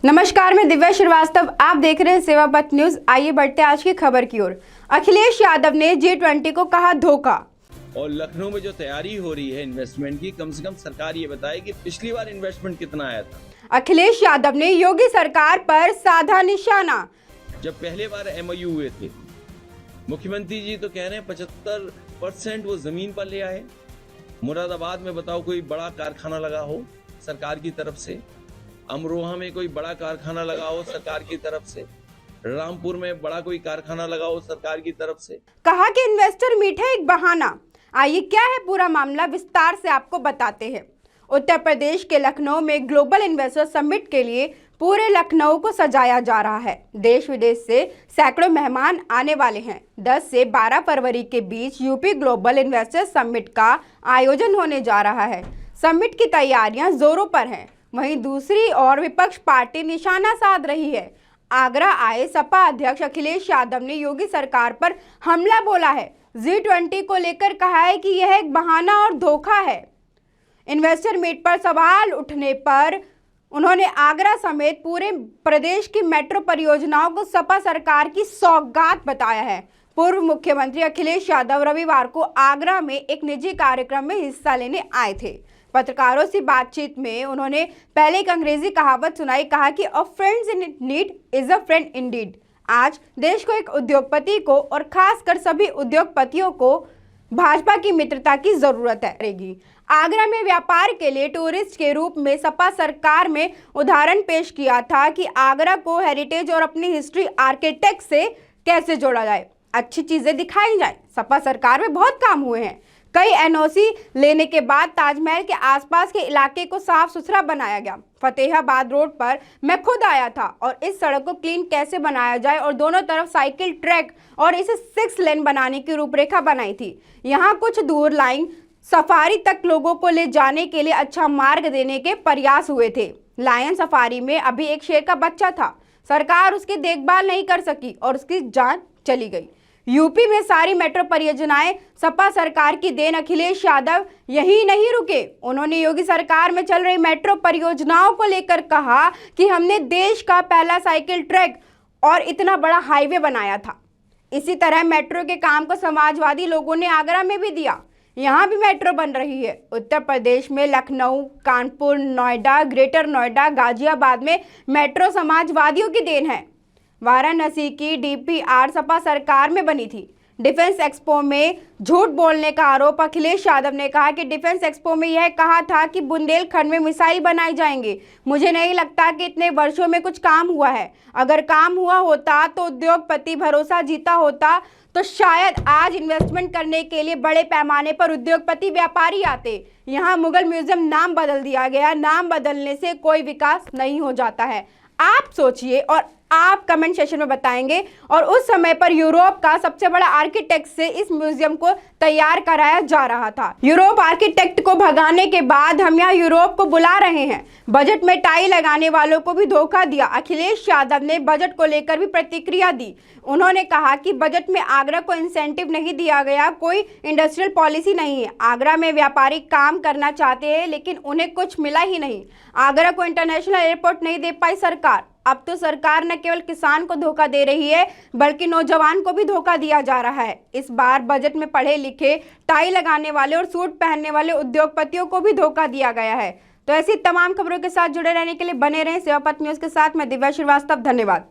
नमस्कार, मैं दिव्या श्रीवास्तव। आप देख रहे हैं सेवापथ न्यूज। आइए बढ़ते आज की खबर की ओर। अखिलेश यादव ने G20 को कहा धोखा। और लखनऊ में जो तैयारी हो रही है इन्वेस्टमेंट की, कम से कम सरकार ये बताए कि पिछली बार इन्वेस्टमेंट कितना आया था। अखिलेश यादव ने योगी सरकार पर साधा निशाना। जब पहले बार MOU हुए थे, मुख्यमंत्री जी तो कह रहे हैं 75% वो जमीन पर ले आए। मुरादाबाद में बताओ कोई बड़ा कारखाना लगा हो सरकार की तरफ से, अमरोहा में कोई बड़ा कारखाना लगा हो सरकार की तरफ से, रामपुर में बड़ा कोई कारखाना लगा हो सरकार की तरफ से। कहा कि इन्वेस्टर मीट है एक बहाना। आइए क्या है पूरा मामला, विस्तार से आपको बताते हैं। उत्तर प्रदेश के लखनऊ में ग्लोबल इन्वेस्टर समिट के लिए पूरे लखनऊ को सजाया जा रहा है। देश विदेश से सैकड़ों मेहमान आने वाले हैं। 10 से 12 फरवरी के बीच यूपी ग्लोबल इन्वेस्टर समिट का आयोजन होने जा रहा है। समिट की तैयारियां जोरों पर हैं। वहीं दूसरी ओर विपक्ष पार्टी निशाना साध रही है। आगरा आए सपा अध्यक्ष अखिलेश यादव ने योगी सरकार पर हमला बोला है। G20 को लेकर कहा है कि यह एक बहाना और धोखा है। इन्वेस्टर मीट पर सवाल उठने पर उन्होंने आगरा समेत पूरे प्रदेश की मेट्रो परियोजनाओं को सपा सरकार की सौगात बताया है। पूर्व मुख्यमंत्री अखिलेश यादव रविवार को आगरा में एक निजी कार्यक्रम में हिस्सा लेने आए थे। पत्रकारों से बातचीत में उन्होंने पहले एक अंग्रेजी कहावत सुनाई। कहा कि अ friend in need is a friend Indeed. आज देश को एक उद्योगपति को और खासकर सभी उद्योगपतियों को भाजपा की मित्रता की जरूरत है। आगरा में व्यापार के लिए टूरिस्ट के रूप में सपा सरकार में उदाहरण पेश किया था कि आगरा को हेरिटेज और अपनी हिस्ट्री आर्किटेक्ट से कैसे जोड़ा जाए, अच्छी चीजें दिखाई जाए। सपा सरकार में बहुत काम हुए हैं। कई NOC लेने के बाद ताजमहल के आसपास के इलाके को साफ सुथरा बनाया गया। फतेहाबाद रोड पर मैं खुद आया था और इस सड़क को क्लीन कैसे बनाया जाए और दोनों तरफ साइकिल ट्रैक और इसे 6 लेन बनाने की रूपरेखा बनाई थी। यहाँ कुछ दूर लाइन सफारी तक लोगों को ले जाने के लिए अच्छा मार्ग देने के प्रयास हुए थे। लायन सफारी में अभी एक शेर का बच्चा था। सरकार उसकी देखभाल नहीं कर सकी और उसकी जान चली गई। यूपी में सारी मेट्रो परियोजनाएं सपा सरकार की देन। अखिलेश यादव यही नहीं रुके। उन्होंने योगी सरकार में चल रही मेट्रो परियोजनाओं को लेकर कहा कि हमने देश का पहला साइकिल ट्रैक और इतना बड़ा हाईवे बनाया था। इसी तरह मेट्रो के काम को समाजवादी लोगों ने आगरा में भी दिया। यहाँ भी मेट्रो बन रही है। उत्तर प्रदेश में लखनऊ, कानपुर, नोएडा, ग्रेटर नोएडा, गाजियाबाद में मेट्रो समाजवादियों की देन है। वाराणसी की DPR सपा सरकार में बनी थी। डिफेंस एक्सपो में झूठ बोलने का आरोप। अखिलेश यादव ने कहा कि डिफेंस एक्सपो में यह कहा था कि बुंदेलखंड में मिसाइल बनाए जाएंगे। मुझे नहीं लगता कि इतने वर्षों में कुछ काम हुआ है। अगर काम हुआ होता तो उद्योगपति भरोसा जीता होता तो शायद आज इन्वेस्टमेंट करने के लिए बड़े पैमाने पर उद्योगपति व्यापारी आते। यहाँ मुगल म्यूजियम नाम बदल दिया गया। नाम बदलने से कोई विकास नहीं हो जाता है। आप सोचिए और आप कमेंट सेक्शन में बताएंगे। और उस समय पर यूरोप का सबसे बड़ा आर्किटेक्ट से इस म्यूजियम को तैयार कराया जा रहा था। यूरोप आर्किटेक्ट को भगाने के बाद हम यहाँ यूरोप को बुला रहे हैं। बजट में टाई लगाने वालों को भी धोखा दिया। अखिलेश यादव ने बजट को लेकर भी प्रतिक्रिया दी। उन्होंने कहा कि बजट में आगरा को इंसेंटिव नहीं दिया गया, कोई इंडस्ट्रियल पॉलिसी नहीं है। आगरा में व्यापारी काम करना चाहते हैं लेकिन उन्हें कुछ मिला ही नहीं। आगरा को इंटरनेशनल एयरपोर्ट नहीं दे पाई सरकार। अब तो सरकार न केवल किसान को धोखा दे रही है बल्कि नौजवान को भी धोखा दिया जा रहा है। इस बार बजट में पढ़े लिखे, टाई लगाने वाले और सूट पहनने वाले उद्योगपतियों को भी धोखा दिया गया है। तो ऐसी तमाम खबरों के साथ जुड़े रहने के लिए बने रहें सेवापथ न्यूज के साथ। मैं दिव्या श्रीवास्तव, धन्यवाद।